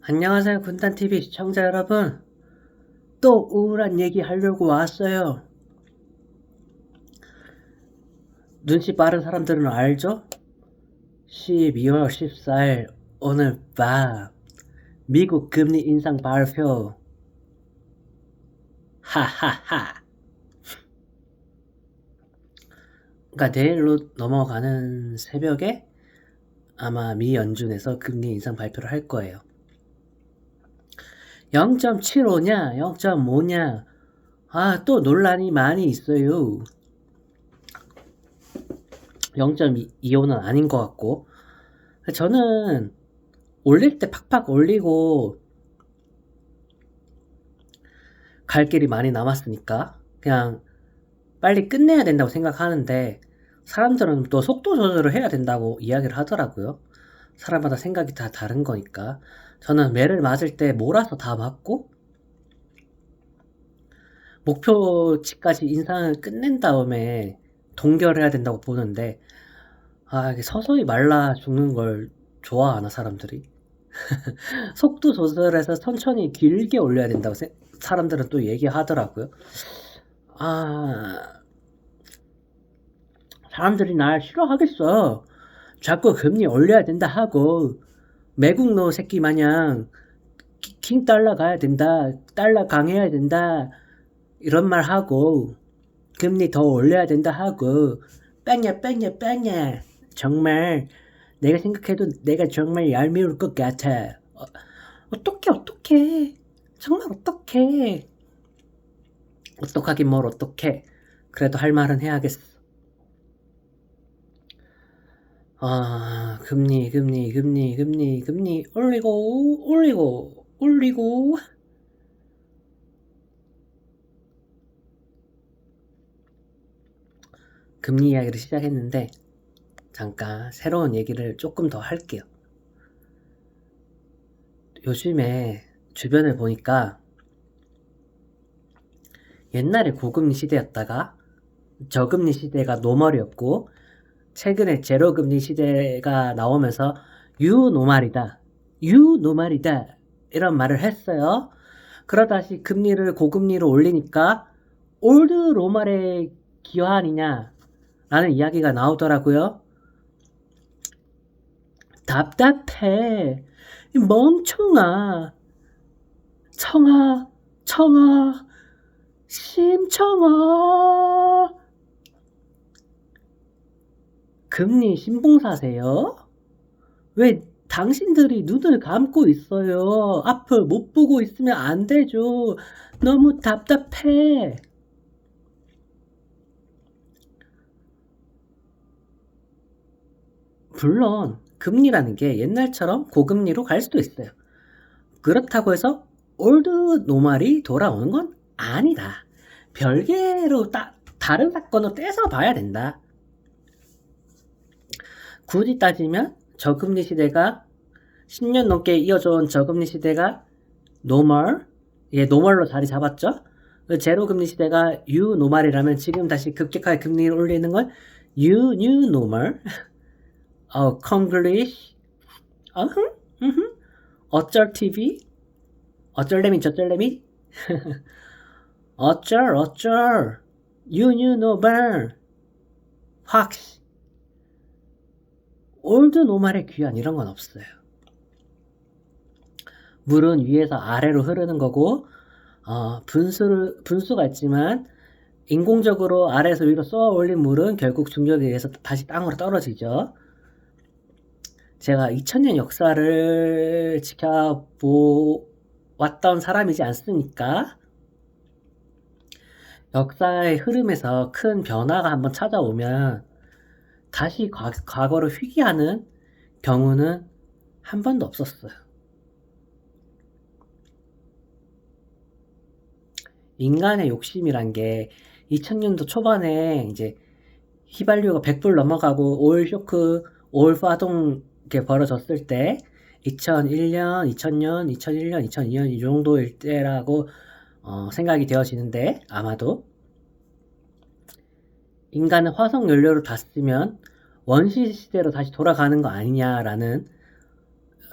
안녕하세요, 군단TV 시청자 여러분. 또 우울한 얘기 하려고 왔어요. 눈치 빠른 사람들은 알죠? 12월 14일 오늘 밤 미국 금리 인상 발표. 하하하. 그러니까 내일로 넘어가는 새벽에 아마 미 연준에서 금리 인상 발표를 할 거예요. 0.75냐 0.5냐 또 논란이 많이 있어요. 0.25는 아닌 것 같고, 저는 올릴 때 팍팍 올리고 갈 길이 많이 남았으니까 그냥 빨리 끝내야 된다고 생각하는데, 사람들은 또 속도 조절을 해야 된다고 이야기를 하더라고요. 사람마다 생각이 다 다른 거니까. 저는 매를 맞을 때 몰아서 다 맞고 목표치까지 인상을 끝낸 다음에 동결해야 된다고 보는데, 이게 서서히 말라 죽는 걸 좋아하나 사람들이? 속도 조절해서 천천히 길게 올려야 된다고 사람들은 또 얘기하더라고요. 아, 사람들이 날 싫어하겠어. 자꾸 금리 올려야 된다 하고 매국노 새끼 마냥 킹 달러 가야 된다, 달러 강해야 된다 이런 말 하고 금리 더 올려야 된다 하고 빵야 정말 내가 생각해도 내가 정말 얄미울 것 같아. 어떡해 정말 어떡해. 어떡하긴 뭘 어떡해. 그래도 할 말은 해야겠어. 금리 올리고 금리 이야기를 시작했는데, 잠깐 새로운 얘기를 조금 더 할게요. 요즘에 주변을 보니까 옛날에 고금리 시대였다가 저금리 시대가 노멀이었고, 최근에 제로금리 시대가 나오면서 유노말이다 이런 말을 했어요. 그러다시 금리를 고금리로 올리니까 올드 노말의 기환이냐 라는 이야기가 나오더라고요. 답답해. 이 멍청아. 청아, 심청아. 금리 신봉사세요? 왜 당신들이 눈을 감고 있어요? 앞을 못 보고 있으면 안 되죠. 너무 답답해. 물론 금리라는 게 옛날처럼 고금리로 갈 수도 있어요. 그렇다고 해서 올드 노말이 돌아오는 건 아니다. 별개로 다른 사건을 떼서 봐야 된다. 굳이 따지면 저금리 시대가 10년 넘게 이어져온 저금리 시대가 노멀로 자리 잡았죠. 제로금리 시대가 유노멀이라면 지금 다시 급격하게 금리를 올리는 건 뉴노멀. 콩글리쉬, 어쩔 TV, 어쩔래미 저쩔래미, 어쩔, 유노멀, 확, 올드 노말의 귀환 이런 건 없어요. 물은 위에서 아래로 흐르는 거고, 분수가 있지만 인공적으로 아래에서 위로 쏘아 올린 물은 결국 중력에 의해서 다시 땅으로 떨어지죠. 제가 2000년 역사를 지켜보았던 사람이지 않습니까? 역사의 흐름에서 큰 변화가 한번 찾아오면 다시 과거를 회귀하는 경우는 한 번도 없었어요. 인간의 욕심이란 게 2000년도 초반에 이제 휘발유가 100불 넘어가고 오일 쇼크, 오일 파동 이렇게 벌어졌을 때 2001년, 2000년, 2001년, 2002년 이 정도일 때라고 생각이 되어지는데, 아마도 인간은 화석 연료를 다 쓰면 원시 시대로 다시 돌아가는 거 아니냐라는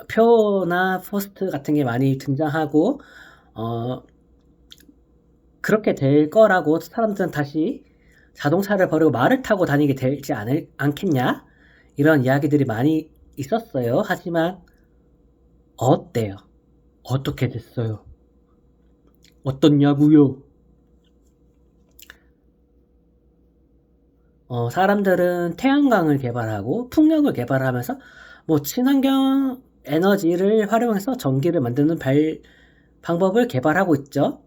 표나 포스트 같은 게 많이 등장하고 그렇게 될 거라고 사람들은 다시 자동차를 버리고 말을 타고 다니게 되지 않겠냐? 이런 이야기들이 많이 있었어요. 하지만 어때요? 어떻게 됐어요? 어떻냐고요? 사람들은 태양광을 개발하고 풍력을 개발하면서 뭐 친환경 에너지를 활용해서 전기를 만드는 방법을 개발하고 있죠.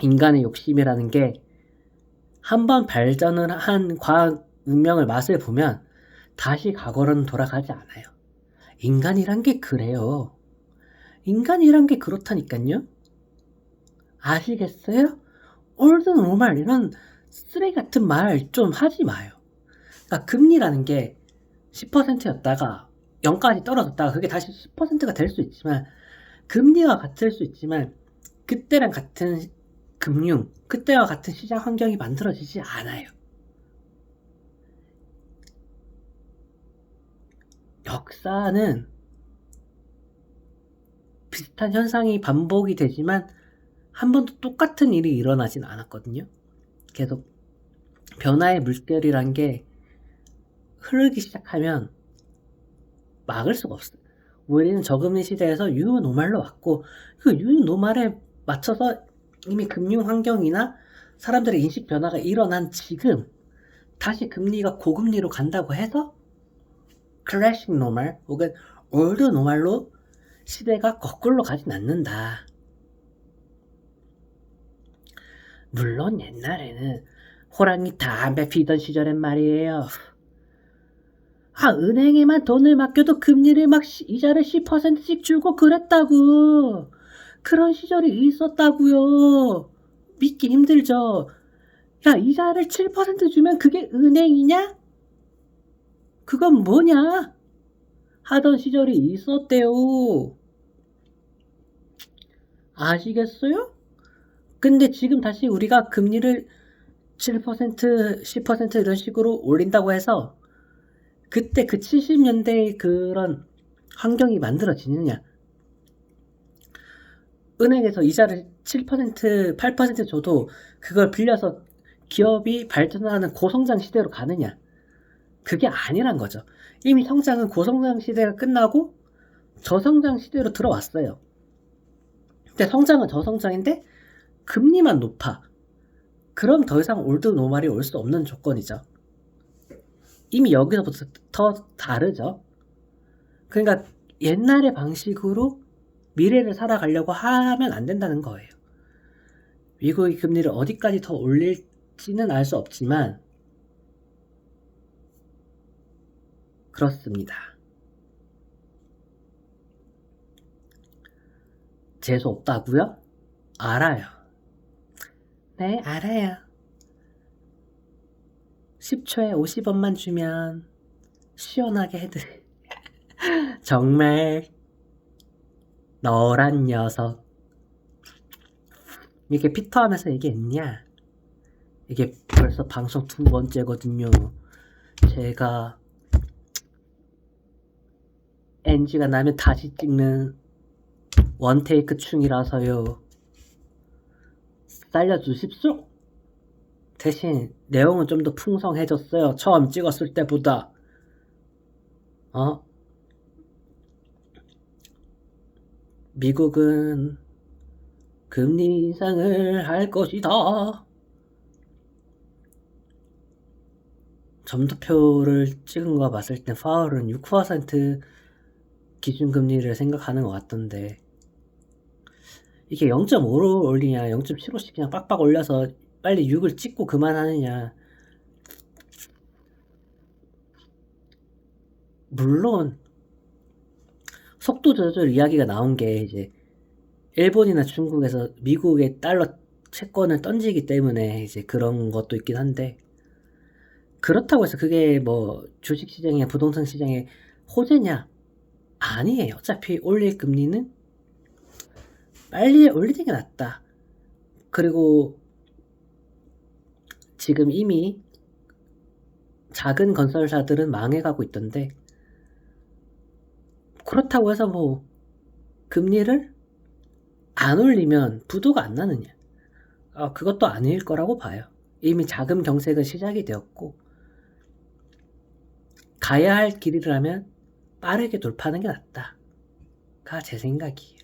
인간의 욕심이라는 게 한번 발전을 한 과학 문명을 맛을 보면 다시 과거로는 돌아가지 않아요. 인간이란 게 그래요. 인간이란 게 그렇다니까요. 아시겠어요? 올드 노말 이런 쓰레기 같은 말 좀 하지 마요. 그러니까 금리라는 게 10%였다가 0까지 떨어졌다가 그게 다시 10%가 될 수 있지만 금리와 같을 수 있지만 그때랑 같은 금융, 그때와 같은 시장 환경이 만들어지지 않아요. 역사는 비슷한 현상이 반복이 되지만 한 번도 똑같은 일이 일어나진 않았거든요. 계속 변화의 물결이란 게 흐르기 시작하면 막을 수가 없어요. 우리는 저금리 시대에서 유노말로 왔고 그 유노말에 맞춰서 이미 금융 환경이나 사람들의 인식 변화가 일어난 지금 다시 금리가 고금리로 간다고 해서 클래식 노말 혹은 올드 노말로 시대가 거꾸로 가진 않는다. 물론 옛날에는 호랑이 담배 피던 시절엔 말이에요. 은행에만 돈을 맡겨도 금리를 이자를 10%씩 주고 그랬다고. 그런 시절이 있었다고요. 믿기 힘들죠. 야, 이자를 7% 주면 그게 은행이냐? 그건 뭐냐? 하던 시절이 있었대요. 아시겠어요? 근데 지금 다시 우리가 금리를 7%, 10% 이런 식으로 올린다고 해서 그때 그 70년대의 그런 환경이 만들어지느냐? 은행에서 이자를 7%, 8% 줘도 그걸 빌려서 기업이 발전하는 고성장 시대로 가느냐? 그게 아니란 거죠. 이미 성장은 고성장 시대가 끝나고 저성장 시대로 들어왔어요. 근데 성장은 저성장인데 금리만 높아. 그럼 더 이상 올드 노말이 올 수 없는 조건이죠. 이미 여기서부터 더 다르죠. 그러니까 옛날의 방식으로 미래를 살아가려고 하면 안 된다는 거예요. 미국의 금리를 어디까지 더 올릴지는 알 수 없지만 그렇습니다. 재수 없다고요? 알아요. 네, 알아요. 10초에 50원만 주면 시원하게 해드릴. 정말 너란 녀석. 이게 피터하면서 얘기했냐? 이게 벌써 방송 2번째거든요. 제가 NG가 나면 다시 찍는 원테이크 충이라서요. 살려주십시오. 대신 내용은 좀 더 풍성해졌어요. 처음 찍었을 때보다. 미국은 금리 인상을 할 것이다. 점도표를 찍은 거 봤을 땐 파월은 6% 기준금리를 생각하는 것 같던데 이게 0.5로 올리냐 0.75씩 그냥 빡빡 올려서 빨리 6을 찍고 그만하느냐. 물론 속도 조절 이야기가 나온 게 이제 일본이나 중국에서 미국의 달러 채권을 던지기 때문에 이제 그런 것도 있긴 한데 그렇다고 해서 그게 뭐 주식시장이나 부동산 시장의 호재냐? 아니에요. 어차피 올릴 금리는 빨리 올리는 게 낫다. 그리고 지금 이미 작은 건설사들은 망해가고 있던데 그렇다고 해서 뭐 금리를 안 올리면 부도가 안 나느냐? 그것도 아닐 거라고 봐요. 이미 자금 경색은 시작이 되었고 가야 할 길이라면 빠르게 돌파하는 게 낫다가 제 생각이에요.